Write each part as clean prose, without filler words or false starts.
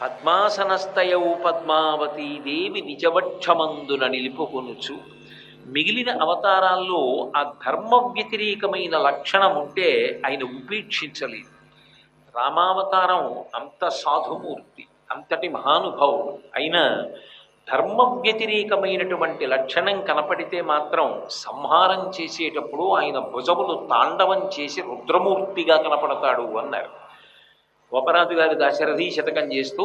పద్మాసనస్తయౌ పద్మావతీ దేవి నిజవక్షమందున నిలుపుకొనుచు. మిగిలిన అవతారాల్లో ఆ ధర్మ వ్యతిరేకమైన లక్షణం ఉంటే ఆయన ఉపేక్షించలేదు. రామావతారం అంత సాధుమూర్తి, అంతటి మహానుభావుడు అయినా ధర్మ వ్యతిరేకమైనటువంటి లక్షణం కనపడితే మాత్రం సంహారం చేసేటప్పుడు ఆయన భుజములు తాండవం చేసి రుద్రమూర్తిగా కనపడతాడు అన్నారు. గోపరాజు గారి దశరథి శతకం చేస్తూ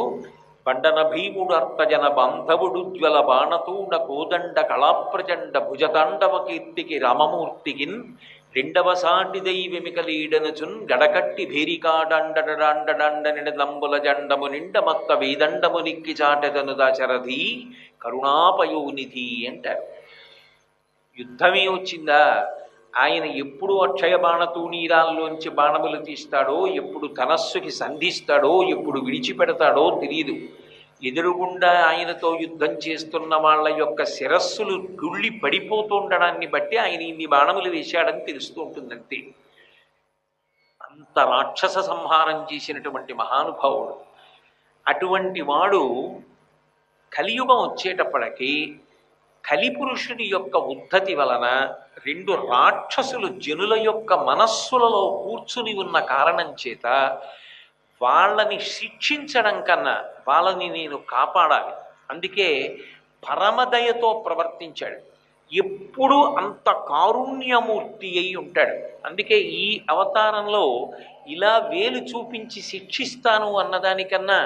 బండన భీముడు అర్తజన బాంధవుడు జ్వల బాణతూడ కోదండ కళాప్రచండ భుజతాండవ కీర్తికి రామమూర్తికిన్ రెండవ సాటి దైవమికలీడనుచున్ గడకట్టి భేరికాడండడాండడాండనిడంబుల జండము నిండ మత్త వేదండము నిక్కి చాటెదను దశరథి కరుణాపయోనిధి అంటారు. యుద్ధమే వచ్చిందా, ఆయన ఎప్పుడు అక్షయ బాణతూణీరాల్లోంచి బాణములు తీస్తాడో, ఎప్పుడు ధనస్సుకి సంధిస్తాడో, ఎప్పుడు విడిచిపెడతాడో తెలియదు. ఎదురుగుండా ఆయనతో యుద్ధం చేస్తున్న వాళ్ళ యొక్క శిరస్సులు గుళ్ళి పడిపోతుండడాన్ని బట్టి ఆయన ఇన్ని బాణములు వేశాడని తెలుస్తూ ఉంటుందంతే. అంత రాక్షస సంహారం చేసినటువంటి మహానుభావుడు. అటువంటి వాడు కలియుగం వచ్చేటప్పటికీ కలిపురుషుని యొక్క ఉద్ధతి వలన రెండు రాక్షసులు జనుల యొక్క మనస్సులలో కూర్చుని ఉన్న కారణం చేత వాళ్ళని శిక్షించడం కన్నా వాళ్ళని నేను కాపాడాలి. అందుకే పరమదయతో ప్రవర్తించాడు. ఎప్పుడు అంత కారుణ్యమూర్తి అయి ఉంటాడు. అందుకే ఈ అవతారంలో ఇలా వేలు చూపించి శిక్షిస్తాను అన్నదానికన్నా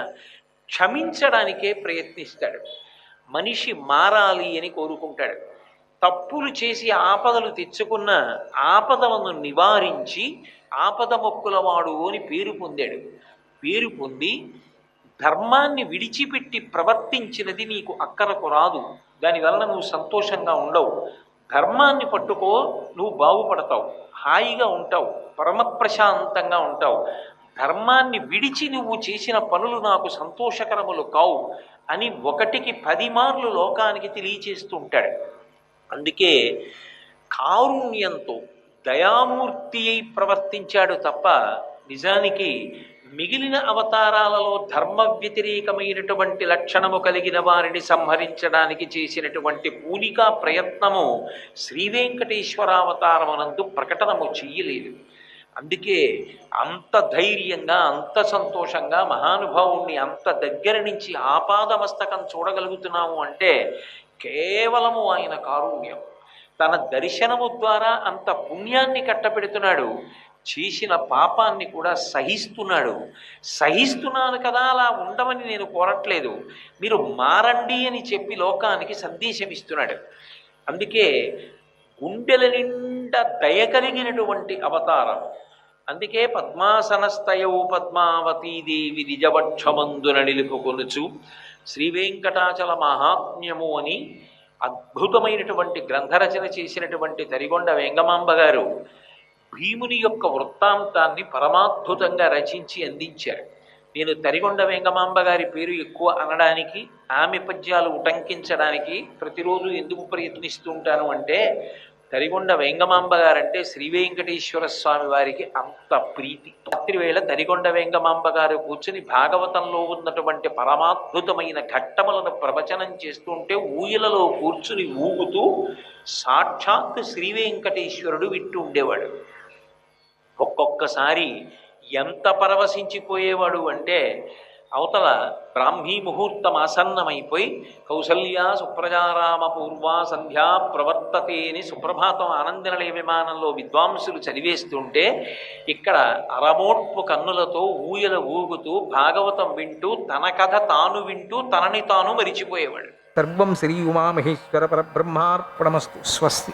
క్షమించడానికే ప్రయత్నిస్తాడు. మనిషి మారాలి అని కోరుకుంటాడు. తప్పులు చేసి ఆపదలు తెచ్చుకున్న ఆపదలను నివారించి ఆపద మొక్కులవాడు అని పేరు పొందాడు. పేరు పొంది ధర్మాన్ని విడిచిపెట్టి ప్రవర్తించినది నీకు అక్కరకు రాదు, దానివల్ల నువ్వు సంతోషంగా ఉండవు. ధర్మాన్ని పట్టుకో, నువ్వు బాగుపడతావు, హాయిగా ఉంటావు, పరమ ప్రశాంతంగా ఉంటావు. ధర్మాన్ని విడిచి నువ్వు చేసిన పనులు నాకు సంతోషకరములు కావు అని 1కి 10 మార్లు లోకానికి తెలియచేస్తూ ఉంటాడు. అందుకే కారుణ్యంతో దయామూర్తి అయి ప్రవర్తించాడు తప్ప నిజానికి మిగిలిన అవతారాలలో ధర్మ వ్యతిరేకమైనటువంటి లక్షణము కలిగిన వారిని సంహరించడానికి చేసినటువంటి పూనికా ప్రయత్నము శ్రీవేంకటేశ్వరావతారమునందు ప్రకటనము చెయ్యలేదు. అందుకే అంత ధైర్యంగా, అంత సంతోషంగా మహానుభావుణ్ణి అంత దగ్గర నుంచి ఆపాదమస్తకం చూడగలుగుతున్నాము అంటే కేవలము ఆయన కారుణ్యం. తన దర్శనము ద్వారా అంత పుణ్యాన్ని కట్టపెడుతున్నాడు, చేసిన పాపాన్ని కూడా సహిస్తున్నాడు. సహిస్తున్నాను కదా, అలా ఉండమని నేను కోరట్లేదు, మీరు మారండి అని చెప్పి లోకానికి సందేశం ఇస్తున్నాడు. అందుకే గుండెల నిండా దయ కలిగినటువంటి అవతారం. అందుకే పద్మాసనస్తయౌ పద్మావతీదేవి నిజవక్షమందున నిలుపుకొనుచు శ్రీవేంకటాచల మహాత్మ్యము అని అద్భుతమైనటువంటి గ్రంథరచన చేసినటువంటి తరిగొండ వెంగమాంబ గారు భీముని యొక్క వృత్తాంతాన్ని పరమాద్భుతంగా రచించి అందించారు. నేను తరిగొండ వెంగమాంబ గారి పేరు ఎక్కువ అనడానికి, ఆమె పద్యాలు ఉటంకించడానికి ప్రతిరోజు ఎందుకు ప్రయత్నిస్తూ ఉంటాను అంటే, తరిగొండ వెంగమాంబ గారంటే శ్రీ వెంకటేశ్వర స్వామి వారికి అంత ప్రీతి. రాత్రి వేళ తరిగొండ వెంగమాంబ గారు కూర్చుని భాగవతంలో ఉన్నటువంటి పరమాద్భుతమైన ఘట్టములను ప్రవచనం చేస్తూ ఉంటే ఊయలలో కూర్చుని ఊగుతూ సాక్షాత్ శ్రీ వెంకటేశ్వరుడు వింటూ ఉండేవాడు. ఒక్కొక్కసారి ఎంత పరవశించిపోయేవాడు అంటే, అవతల బ్రాహ్మీ ముహూర్తం ఆసన్నమైపోయి కౌసల్యా సుప్రజారామ పూర్వా సంధ్యా ప్రవర్తతే అని సుప్రభాతం ఆనందనిలయ విమానంలో విద్వాంసులు చదివేస్తుంటే ఇక్కడ అరమోట్పు కన్నులతో ఊయల ఊగుతూ భాగవతం వింటూ తన కథ తాను వింటూ తనని తాను మరిచిపోయేవాడు. సర్వం శ్రీ ఉమామహేశ్వర పరబ్రహ్మార్పణమస్తు. స్వస్తి.